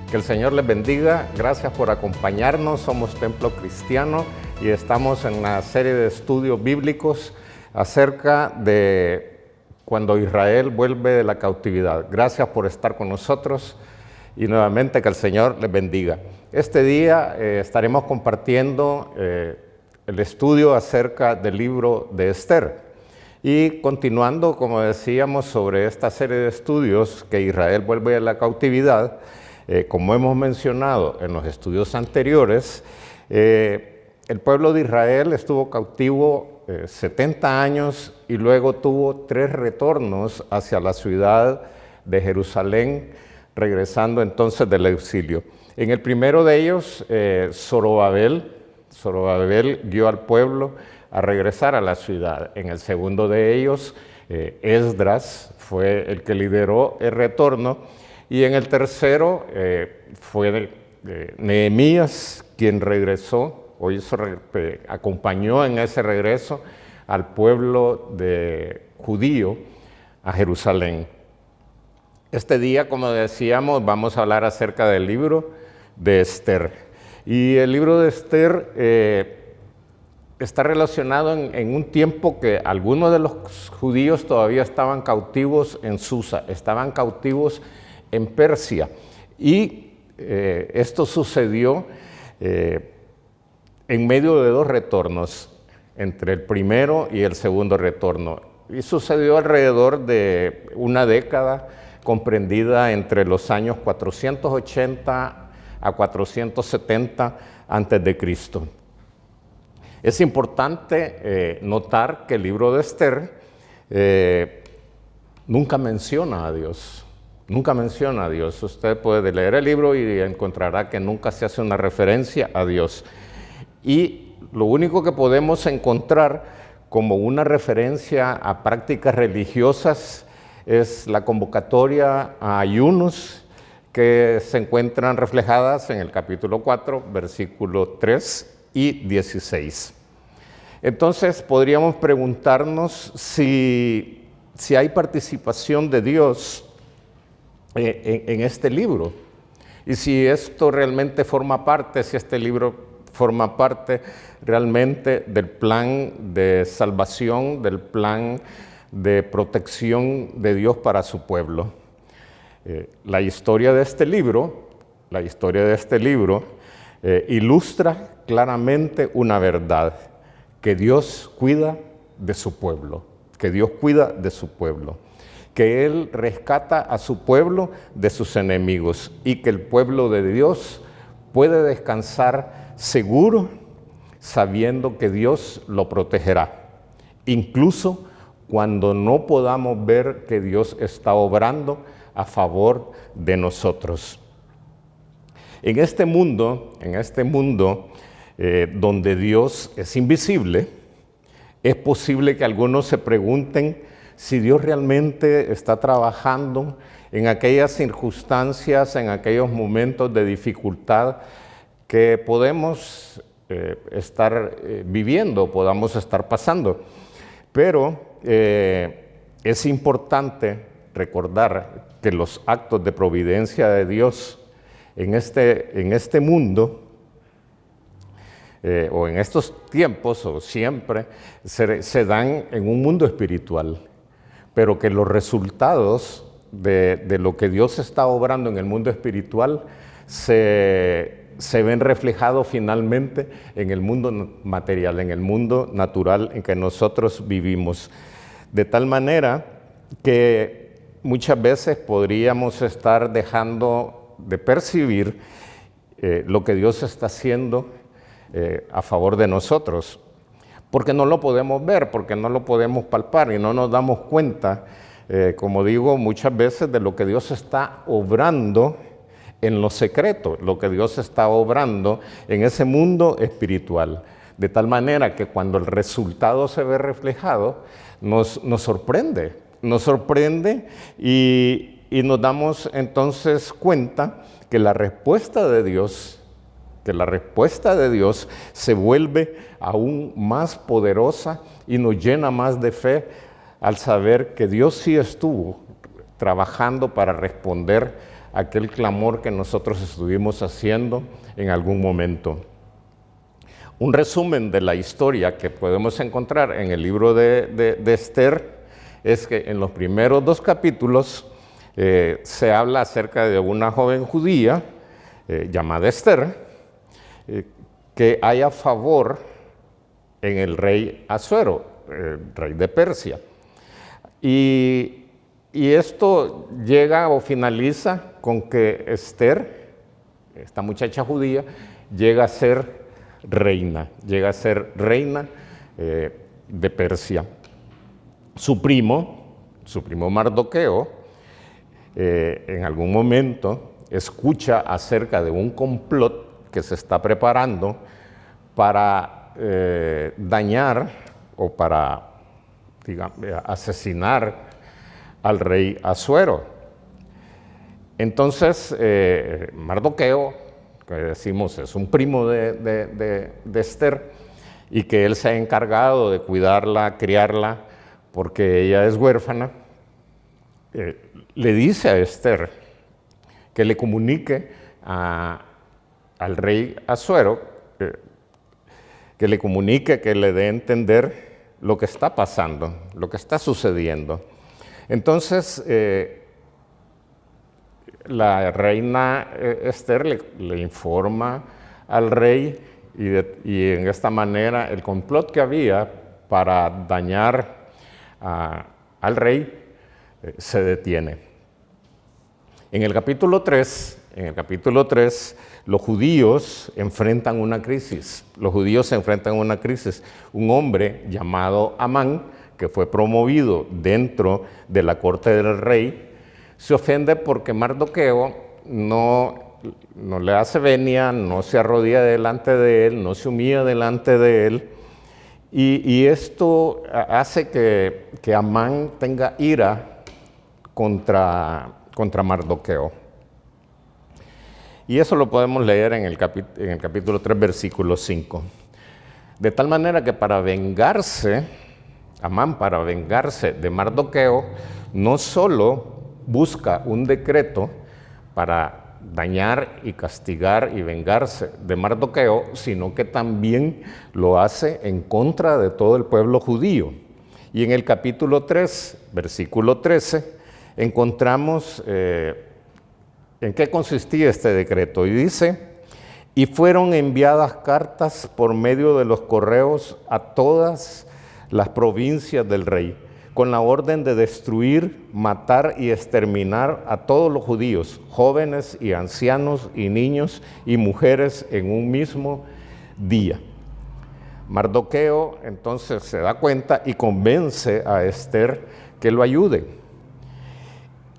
Que el Señor les bendiga. Gracias por acompañarnos. Somos Templo Cristiano y estamos en una serie de estudios bíblicos acerca de cuando Israel vuelve de la cautividad. Gracias por estar con nosotros y nuevamente que el Señor les bendiga. Este día estaremos compartiendo el estudio acerca del libro de Esther. Y continuando, como decíamos, sobre esta serie de estudios que Israel vuelve de la cautividad, como hemos mencionado en los estudios anteriores, el pueblo de Israel estuvo cautivo 70 años y luego tuvo 3 retornos hacia la ciudad de Jerusalén, regresando entonces del exilio. En el primero de ellos, Zorobabel guió al pueblo a regresar a la ciudad. En el segundo de ellos, Esdras fue el que lideró el retorno. Y en el tercero fue Nehemías quien regresó, acompañó en ese regreso al pueblo judío a Jerusalén. Este día, como decíamos, vamos a hablar acerca del libro de Esther. Y el libro de Esther está relacionado en un tiempo que algunos de los judíos todavía estaban cautivos en Susa, estaban cautivos en Persia. Y esto sucedió en medio de 2 retornos, entre el primero y el segundo retorno. Y sucedió alrededor de una década comprendida entre los años 480 a 470 antes de Cristo. Es importante notar que el libro de Esther nunca menciona a Dios. Nunca menciona a Dios. Usted puede leer el libro y encontrará que nunca se hace una referencia a Dios. Y lo único que podemos encontrar como una referencia a prácticas religiosas es la convocatoria a ayunos que se encuentran reflejadas en el capítulo 4, versículo 3 y 16. Entonces podríamos preguntarnos si hay participación de Dios en este libro y si esto realmente forma parte, si este libro forma parte realmente del plan de salvación, del plan de protección de Dios para su pueblo. La historia de este libro ilustra claramente una verdad, que Dios cuida de su pueblo, que Él rescata a su pueblo de sus enemigos y que el pueblo de Dios puede descansar seguro sabiendo que Dios lo protegerá, incluso cuando no podamos ver que Dios está obrando a favor de nosotros. En este mundo donde Dios es invisible, es posible que algunos se pregunten si Dios realmente está trabajando en aquellas circunstancias, en aquellos momentos de dificultad que podemos estar viviendo, podamos estar pasando. Pero es importante recordar que los actos de providencia de Dios en este mundo o en estos tiempos o siempre se dan en un mundo espiritual, pero que los resultados de lo que Dios está obrando en el mundo espiritual se ven reflejados finalmente en el mundo material, en el mundo natural en que nosotros vivimos. De tal manera que muchas veces podríamos estar dejando de percibir lo que Dios está haciendo a favor de nosotros, porque no lo podemos ver, porque no lo podemos palpar y no nos damos cuenta, como digo, muchas veces de lo que Dios está obrando en lo secreto, lo que Dios está obrando en ese mundo espiritual, de tal manera que cuando el resultado se ve reflejado, nos sorprende y nos damos entonces cuenta que la respuesta de Dios se vuelve aún más poderosa y nos llena más de fe al saber que Dios sí estuvo trabajando para responder aquel clamor que nosotros estuvimos haciendo en algún momento. Un resumen de la historia que podemos encontrar en el libro de Esther es que en los primeros 2 capítulos se habla acerca de una joven judía llamada Esther, que haya favor en el rey Asuero, el rey de Persia. Y esto llega o finaliza con que Esther, esta muchacha judía, llega a ser reina de Persia. Su primo Mardoqueo, en algún momento escucha acerca de un complot que se está preparando para dañar o para, digamos, asesinar al rey Asuero. Entonces, Mardoqueo, que decimos es un primo de Esther, y que él se ha encargado de cuidarla, criarla, porque ella es huérfana, le dice a Esther que le comunique al rey Asuero, que le comunique, que le dé a entender lo que está pasando, lo que está sucediendo. Entonces, la reina Esther le informa al rey y en esta manera el complot que había para dañar al rey se detiene. En el capítulo 3, los judíos enfrentan una crisis. Un hombre llamado Amán, que fue promovido dentro de la corte del rey, se ofende porque Mardoqueo no le hace venia, no se arrodilla delante de él, no se humilla delante de él. Y esto hace que Amán tenga ira contra Mardoqueo. Y eso lo podemos leer en el capítulo 3, versículo 5. De tal manera que Amán, para vengarse de Mardoqueo, no solo busca un decreto para dañar y castigar y vengarse de Mardoqueo, sino que también lo hace en contra de todo el pueblo judío. Y en el capítulo 3, versículo 13, encontramos en qué consistía este decreto. Y dice: y fueron enviadas cartas por medio de los correos a todas las provincias del rey, con la orden de destruir, matar y exterminar a todos los judíos, jóvenes y ancianos y niños y mujeres en un mismo día. Mardoqueo entonces se da cuenta y convence a Esther que lo ayude.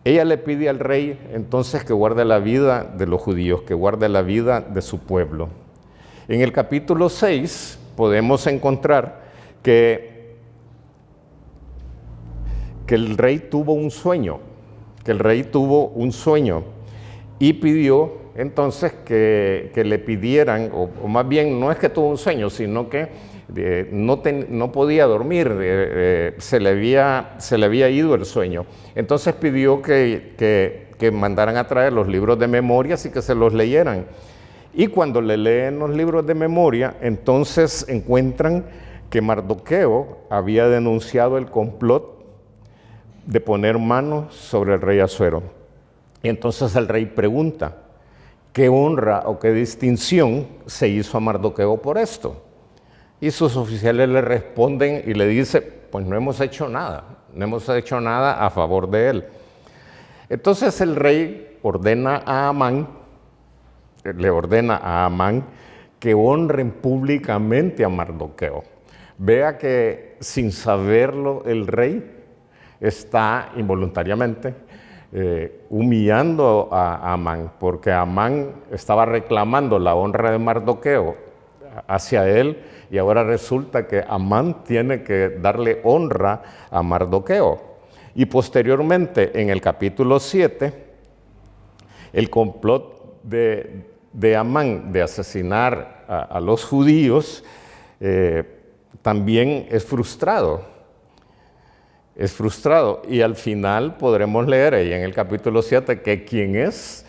Ella le pide al rey entonces que guarde la vida de los judíos, que guarde la vida de su pueblo. En el capítulo 6 podemos encontrar que el rey tuvo un sueño, y pidió entonces que le pidieran, o más bien no es que tuvo un sueño, sino que no podía dormir, se le había ido el sueño. Entonces pidió que mandaran a traer los libros de memorias y que se los leyeran. Y cuando le leen los libros de memoria, entonces encuentran que Mardoqueo había denunciado el complot de poner manos sobre el rey Asuero. Y entonces el rey pregunta: ¿qué honra o qué distinción se hizo a Mardoqueo por esto? Y sus oficiales le responden y le dicen: pues no hemos hecho nada a favor de él. Entonces el rey le ordena a Amán que honren públicamente a Mardoqueo. Vea que sin saberlo el rey está involuntariamente humillando a Amán, porque Amán estaba reclamando la honra de Mardoqueo hacia él, y ahora resulta que Amán tiene que darle honra a Mardoqueo. Y posteriormente, en el capítulo 7, el complot de Amán de asesinar a los judíos también es frustrado. Y al final podremos leer ahí en el capítulo 7 que quien es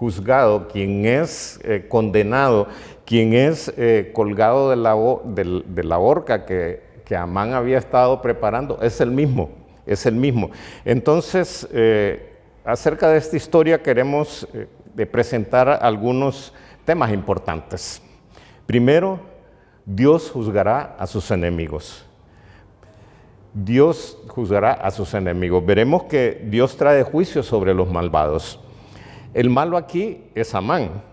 juzgado, quien es condenado, quien es colgado de la horca que Amán había estado preparando, es el mismo, es el mismo. Entonces, acerca de esta historia queremos presentar algunos temas importantes. Primero, Dios juzgará a sus enemigos. Dios juzgará a sus enemigos. Veremos que Dios trae juicio sobre los malvados. El malo aquí es Amán.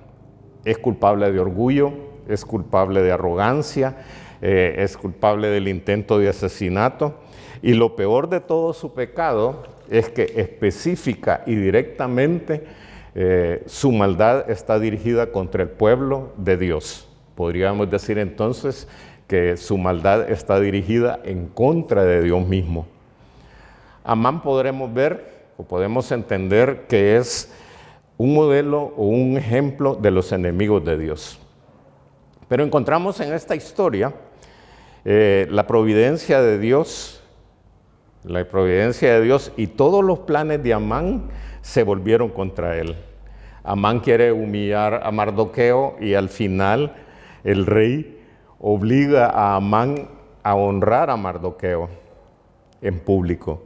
Es culpable de orgullo, es culpable de arrogancia, es culpable del intento de asesinato. Y lo peor de todo su pecado es que específica y directamente su maldad está dirigida contra el pueblo de Dios. Podríamos decir entonces que su maldad está dirigida en contra de Dios mismo. Amán podremos ver o podemos entender que es un modelo o un ejemplo de los enemigos de Dios. Pero encontramos en esta historia la providencia de Dios y todos los planes de Amán se volvieron contra él. Amán quiere humillar a Mardoqueo y al final el rey obliga a Amán a honrar a Mardoqueo en público.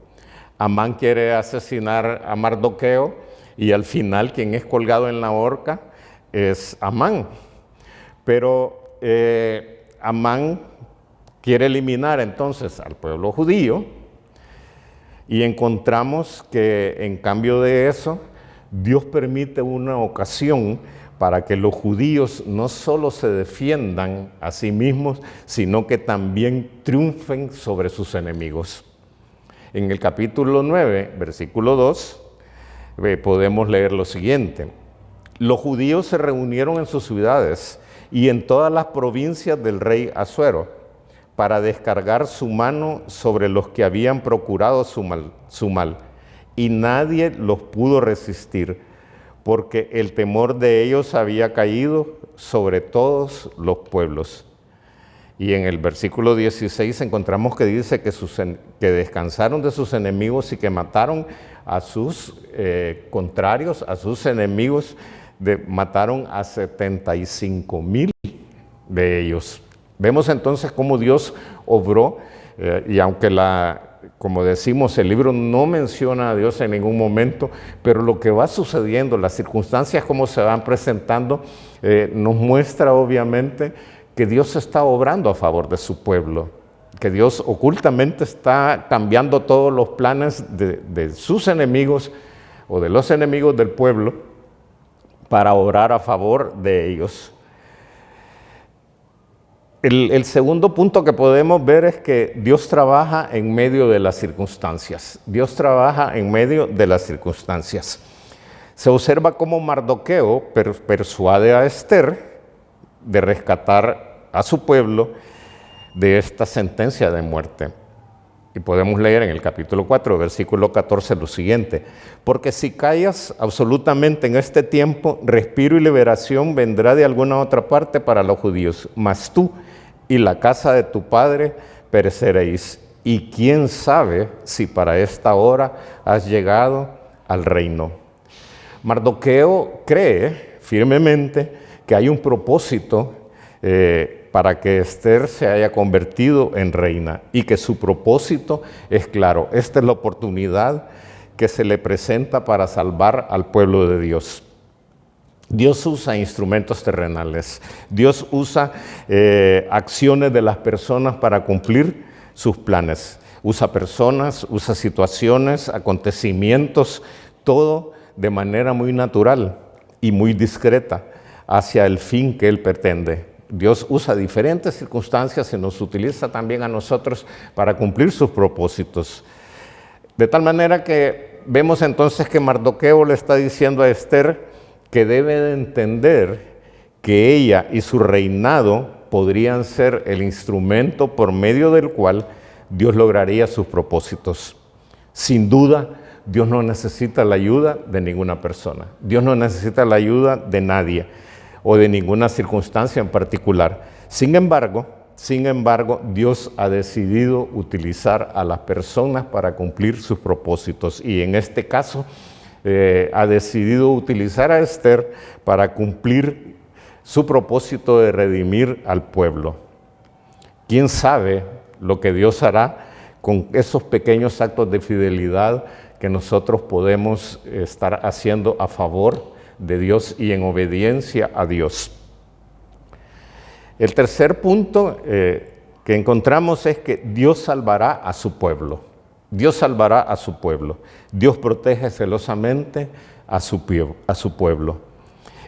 Amán quiere asesinar a Mardoqueo y al final quien es colgado en la horca es Amán. Pero Amán quiere eliminar entonces al pueblo judío y encontramos que en cambio de eso, Dios permite una ocasión para que los judíos no solo se defiendan a sí mismos, sino que también triunfen sobre sus enemigos. En el capítulo 9, versículo 2, podemos leer lo siguiente. Los judíos se reunieron en sus ciudades y en todas las provincias del rey Asuero para descargar su mano sobre los que habían procurado su mal, y nadie los pudo resistir, porque el temor de ellos había caído sobre todos los pueblos. Y en el versículo 16 encontramos que dice que descansaron de sus enemigos y que mataron a sus contrarios, a sus enemigos, mataron a 75,000 de ellos. Vemos entonces cómo Dios obró, y aunque como decimos, el libro no menciona a Dios en ningún momento, pero lo que va sucediendo, las circunstancias como se van presentando, nos muestra obviamente que Dios está obrando a favor de su pueblo, que Dios ocultamente está cambiando todos los planes de sus enemigos o de los enemigos del pueblo para obrar a favor de ellos. El segundo punto que podemos ver es que Dios trabaja en medio de las circunstancias. Dios trabaja en medio de las circunstancias. Se observa cómo Mardoqueo persuade a Esther de rescatar a su pueblo de esta sentencia de muerte. Y podemos leer en el capítulo 4, versículo 14, lo siguiente. Porque si callas absolutamente en este tiempo, respiro y liberación vendrá de alguna otra parte para los judíos. Mas tú y la casa de tu padre pereceréis. Y quién sabe si para esta hora has llegado al reino. Mardoqueo cree firmemente que hay un propósito para que Esther se haya convertido en reina y que su propósito es claro. Esta es la oportunidad que se le presenta para salvar al pueblo de Dios. Dios usa instrumentos terrenales, Dios usa acciones de las personas para cumplir sus planes. Usa personas, usa situaciones, acontecimientos, todo de manera muy natural y muy discreta hacia el fin que Él pretende. Dios usa diferentes circunstancias y nos utiliza también a nosotros para cumplir sus propósitos. De tal manera que vemos entonces que Mardoqueo le está diciendo a Esther que debe de entender que ella y su reinado podrían ser el instrumento por medio del cual Dios lograría sus propósitos. Sin duda, Dios no necesita la ayuda de ninguna persona. Dios no necesita la ayuda de nadie o de ninguna circunstancia en particular. Sin embargo, Dios ha decidido utilizar a las personas para cumplir sus propósitos. Y en este caso, ha decidido utilizar a Esther para cumplir su propósito de redimir al pueblo. ¿Quién sabe lo que Dios hará con esos pequeños actos de fidelidad que nosotros podemos estar haciendo a favor de Dios y en obediencia a Dios? El tercer punto que encontramos es que Dios salvará a su pueblo. Dios salvará a su pueblo. Dios protege celosamente a su pueblo.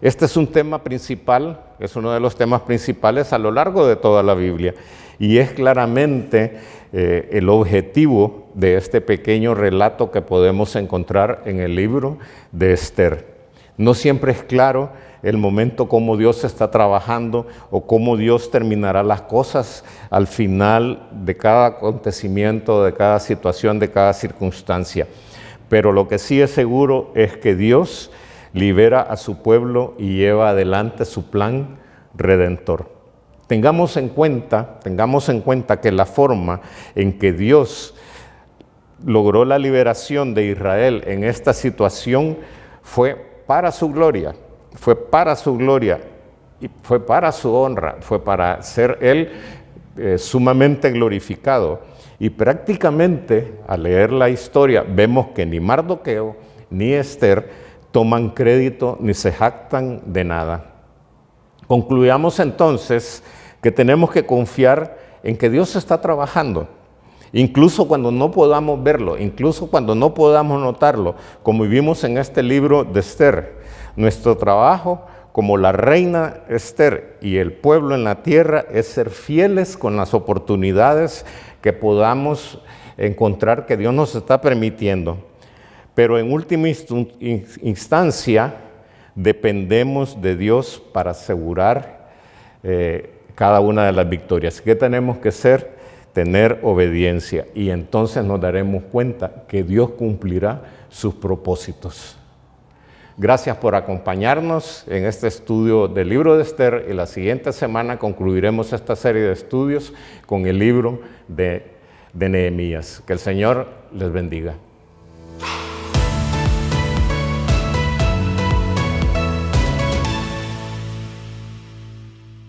Este es un tema principal, es uno de los temas principales a lo largo de toda la Biblia y es claramente el objetivo de este pequeño relato que podemos encontrar en el libro de Esther. No siempre es claro el momento cómo Dios está trabajando o cómo Dios terminará las cosas al final de cada acontecimiento, de cada situación, de cada circunstancia. Pero lo que sí es seguro es que Dios libera a su pueblo y lleva adelante su plan redentor. Tengamos en cuenta que la forma en que Dios logró la liberación de Israel en esta situación fue para su gloria, fue para su gloria y fue para su honra, fue para ser Él sumamente glorificado. Y prácticamente al leer la historia vemos que ni Mardoqueo ni Esther toman crédito ni se jactan de nada. Concluyamos entonces que tenemos que confiar en que Dios está trabajando, incluso cuando no podamos verlo, incluso cuando no podamos notarlo, como vivimos en este libro de Esther. Nuestro trabajo como la reina Esther y el pueblo en la tierra es ser fieles con las oportunidades que podamos encontrar que Dios nos está permitiendo. Pero en última instancia dependemos de Dios para asegurar cada una de las victorias. ¿Qué tenemos que hacer? Tener obediencia y entonces nos daremos cuenta que Dios cumplirá sus propósitos. Gracias por acompañarnos en este estudio del libro de Esther y la siguiente semana concluiremos esta serie de estudios con el libro de Nehemías. Que el Señor les bendiga.